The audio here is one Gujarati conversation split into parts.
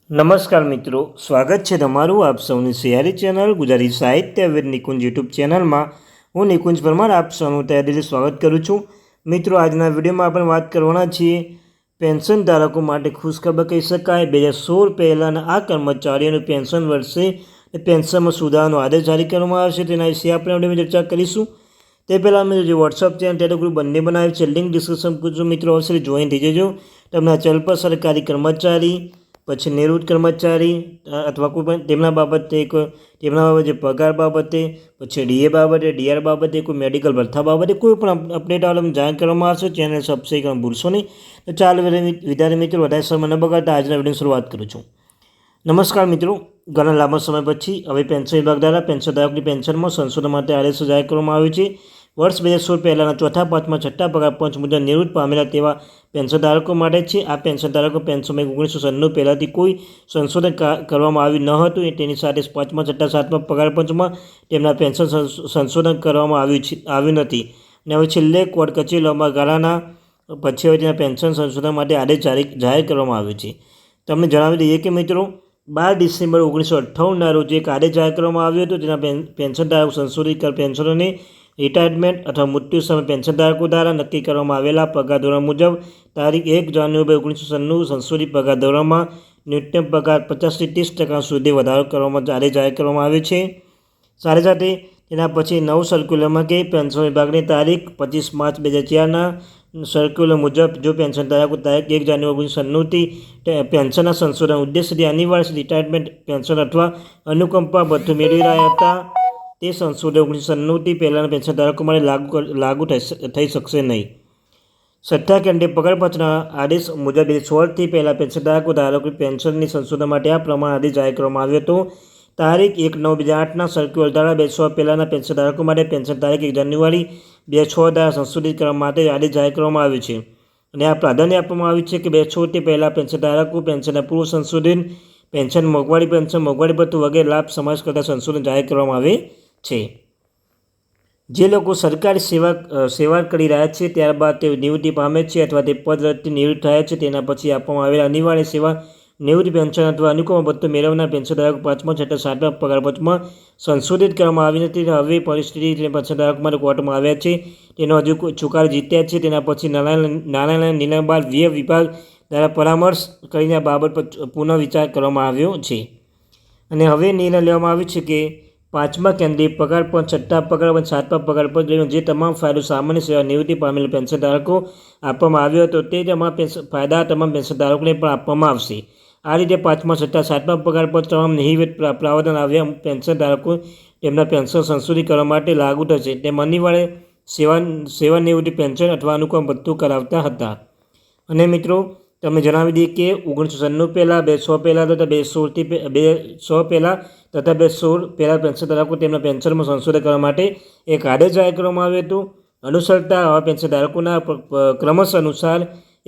નમસ્કાર મિત્રો, સ્વાગત છે તમારું આપ સૌની સિયારી ચેનલ ગુજરાતી સાહિત્ય વિદ નિકુંજ યુટ્યુબ ચેનલમાં. હું નિકુંજ પરમાર આપ સૌનું તહેદિલથી સ્વાગત કરું છું. મિત્રો, આજના વિડીયોમાં આપણે વાત કરવાના છીએ પેન્શન ધારકો માટે ખુશખબર કહી શકાય. 2016 પહેલાંના આ કર્મચારીઓનું પેન્શન વર્ષે પેન્શનમાં સુધારાનો આદેશ જારી કરવામાં આવશે. તેના વિશે આપણે વિડીયોમાં ચર્ચા કરીશું. તે પહેલાં મેં જે વોટ્સઅપ ચેનલ ટેલિગ્રુપ બંને બનાવ્યું છે, લિંક ડિસ્ક્રિપ્શન પૂછજો મિત્રો, અવશ્ય જોઈન થઈ જજો. તમને આ ચેનલ પર સરકારી કર્મચારી, પછી નિવૃત્ત કર્મચારી અથવા કોઈ પણ તેમના બાબતે જે પગાર બાબતે, પછી ડીએ બાબતે, ડીઆર બાબતે, કોઈ મેડિકલ ભથ્થા બાબતે કોઈ પણ અપડેટ આવે જાણ કરવામાં આવશે. ચેનલ સબસ્ક્રાઈબ કરવાનું ભૂલશો નહીં. તો ચાલો વિદ્યાર્થી મિત્રો, વધારે સમય ન બગાડતા આજના વિડીયોની શરૂઆત કરું છું. નમસ્કાર મિત્રો, ઘણા લાંબા સમય પછી હવે પેન્શન વિભાગ દ્વારા પેન્શનધારકની પેન્શનમાં સંશોધન માટે આદેશ જાહેર કરવામાં આવ્યો છે. વર્ષ 2016 પહેલાંના ચોથા પાંચમા છઠ્ઠા પગાર પંચ મુજબ નિવૃત્ત પામેલા તેવા પેન્શનધારકો માટે છે. આ પેન્શનધારકો પેન્શનમાં 1996 પહેલાંથી કોઈ સંશોધન કરવામાં આવ્યું ન હતું. તેની સાથે પાંચમા છઠ્ઠા સાતમા પગાર પંચમાં તેમના પેન્શન સંશોધન કરવામાં આવ્યું નથી. અને હવે છેલ્લે કોર્ટ કચેરી લાંબા ગાળાના પછી હવે તેના પેન્શન સંશોધન માટે આદેશ જાહેર કરવામાં આવ્યો છે. તમને જણાવી દઈએ કે મિત્રો, 12 ડિસેમ્બર 1958ના રોજ એક આદેશ જાહેર કરવામાં આવ્યો હતો. તેના પેન્શનધારકો સંશોધિત પેન્શનોને રિટાયરમેન્ટ અથવા મૃત્યુ સમય પેન્શનધારકો દ્વારા નક્કી કરવામાં આવેલા પગાર ધોરણ મુજબ તારીખ 1 જાન્યુઆરી 1996 સંશોધિત પગાર ધોરણમાં ન્યૂનતમ પગાર 50થી 30% સુધી વધારો કરવામાં આદેશ જાહેર કરવામાં આવ્યો છે. સાથે સાથે તેના પછી નવ સર્ક્યુલરમાં કે પેન્શન વિભાગની તારીખ 25 માર્ચ 2004ના સર્ક્યુલર મુજબ જો પેન્શનધારકો તારીખ 1 જાન્યુઆરી 1996થી પેન્શનના સંશોધન ઉદ્દેશ્યથી અનિવાર્ય રિટાયરમેન્ટ પેન્શન અથવા અનુકંપા ભથ્થું મેળવી રહ્યા હતા, તે સંશોધન 1996થી પહેલાંના પેન્શનધારકો માટે લાગુ થઈ શકશે નહીં. છઠ્ઠા કેન્દ્રીય પગાર પંચના આદેશ મુજબ 2016થી પહેલાં પેન્શનધારકો ધારકોની પેન્શનની સંશોધન માટે આ પ્રમાણે આદેશ જાહેર કરવામાં આવ્યો હતો. તારીખ 1/9/2008ના સર્ક્યુલર દ્વારા 2016 પહેલાંના પેન્શનધારકો માટે પેન્શન તારીખ 1 જાન્યુઆરી 2006 દ્વારા સંશોધિત કરવા માટે આદેશ જાહેર કરવામાં આવ્યો છે. અને આ પ્રાધાન્ય આપવામાં આવ્યું છે કે 2016થી પહેલાં પેન્શનધારકો પેન્શનના પૂર્વ સંશોધન, પેન્શન મોંઘવારી ભથ્થું વગેરે લાભ સમાવેશ કરતા સંશોધન જાહેર કરવામાં આવે છે. જે લોકો સરકારી સેવા કરી રહ્યા છે ત્યારબાદ તે નિવૃત્તિ પામે છે અથવા તે પદથી નિવૃત્ત થયા છે, તેના પછી આપવામાં આવેલા અનિવાર્ય સેવા નિવૃત્તિ પેન્શન અથવા અનુકંપા ભથ્થું મેળવનાર પેન્શનધારકો પાંચમા છઠ્ઠા સાતમા પગાર પંચમાં સંશોધિત કરવામાં આવી નથી. હવે પરિસ્થિતિ પેન્શનધારકો માટે કોર્ટમાં આવ્યા છે, તેનો હજુ ચુકાદો જીત્યા છે. તેના પછી નાણાંના નિર્ણય બાદ વ્યય વિભાગ દ્વારા પરામર્શ કરીને આ બાબત પર પુનઃ વિચાર કરવામાં આવ્યો છે. અને હવે નિર્ણય લેવામાં આવ્યો છે કે પાંચમા કેન્દ્રીય પગાર પંચ, છઠ્ઠા પગાર પંચ, સાતમા પગાર પંચ જે તમામ ફાયદો સામાન્ય સેવા નિવૃત્તિ પામેલા પેન્શનધારકો આપવામાં આવ્યો હતો તે ફાયદા તમામ પેન્શનધારકોને પણ આપવામાં આવશે. આ રીતે પાંચમા છઠ્ઠા સાતમા પગાર પંચ તમામ નિહિત પ્રાવધાન આવ્યા પેન્શનધારકો તેમના પેન્શન સંશોધિત કરવા માટે લાગુ થશે. તેમ અનિવાર્ય સેવાનિવૃત્તિ પેન્શન અથવા અનુકંપ ભથ્થું કરાવતા હતા. અને મિત્રો, તમે જણાવી દઈએ કે 1996 પહેલાં, 2006 પહેલાં તથા 2016 પહેલાં તથા 2016 પહેલાં પેન્શનધારકો તેમના પેન્શનમાં સંશોધન કરવા માટે એક આદેશ જાહેર કરવામાં આવ્યો હતો. અનુસરતા આવા પેન્શનધારકોના ક્રમશ અનુસાર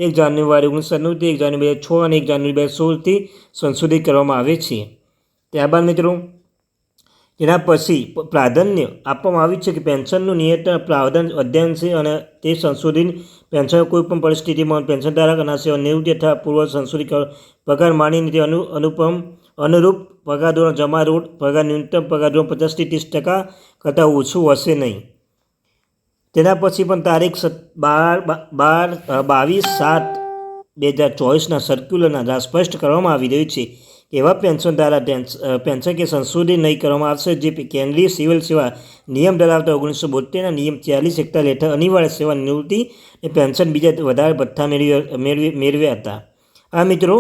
1 જાન્યુઆરી 1996થી 1 જાન્યુઆરી 2006 અને 1 જાન્યુઆરી 2016થી સંશોધિત કરવામાં આવે છે. ત્યારબાદ મિત્રો, તેના પછી પ્રાધાન્ય આપવામાં આવ્યું છે કે પેન્શનનું નિયત પ્રાવધાન અધ્યયન છે અને તે સંશોધિત પેન્શન કોઈપણ પરિસ્થિતિમાં પેન્શનધારક અને સેવા નિવૃત્તિ અથવા પૂર્વ સંશોધિત પગાર માનીને તે અનુરૂપ પગાર ધોરણ જમા રોડ પગાર ન્યૂનતમ પગાર ધોરણ 50થી 30% કરતાં ઓછું હશે નહીં. તેના પછી પણ તારીખ 22/7/2024ના સર્ક્યુલરના સ્પષ્ટ કરવામાં આવી રહ્યું છે કે એવા પેન્શન દ્વારા પેન્શન કે સંશોધિત નહીં કરવામાં આવશે જે કેન્દ્રીય સિવિલ સેવા નિયમ ધરાવતા 1972ના નિયમ 40 હેઠળ અનિવાર્ય સેવા નિવૃત્તિ અને પેન્શન બીજા વધારે ભથ્થા મેળવ્યા હતા. આ મિત્રો,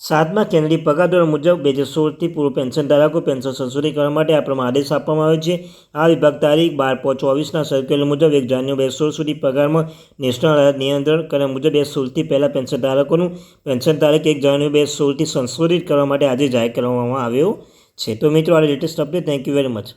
સાતમા કેન્દ્રીય પગાર ધોરણ મુજબ 2016થી પૂર્વ પેન્શનધારકો પેન્શન સંશોધિત કરવા માટે આ પ્રમાણે આદેશ આપવામાં આવ્યો છે. આ વિભાગ તારીખ 12/5/24ના સર્ક્યુલર મુજબ 1 જાન્યુઆરી 2016 સુધી પગારમાં નેશનલ અદાલત નિયંત્રણ કર્યા મુજબ 2016થી પહેલાં પેન્શનધારકોનું પેન્શન તારીખ 1 જાન્યુઆરી 2016થી સંશોધિત કરવા માટે આજે જાહેર કરવામાં આવ્યો છે. તો મિત્રો, આ latest update. Thank you very much.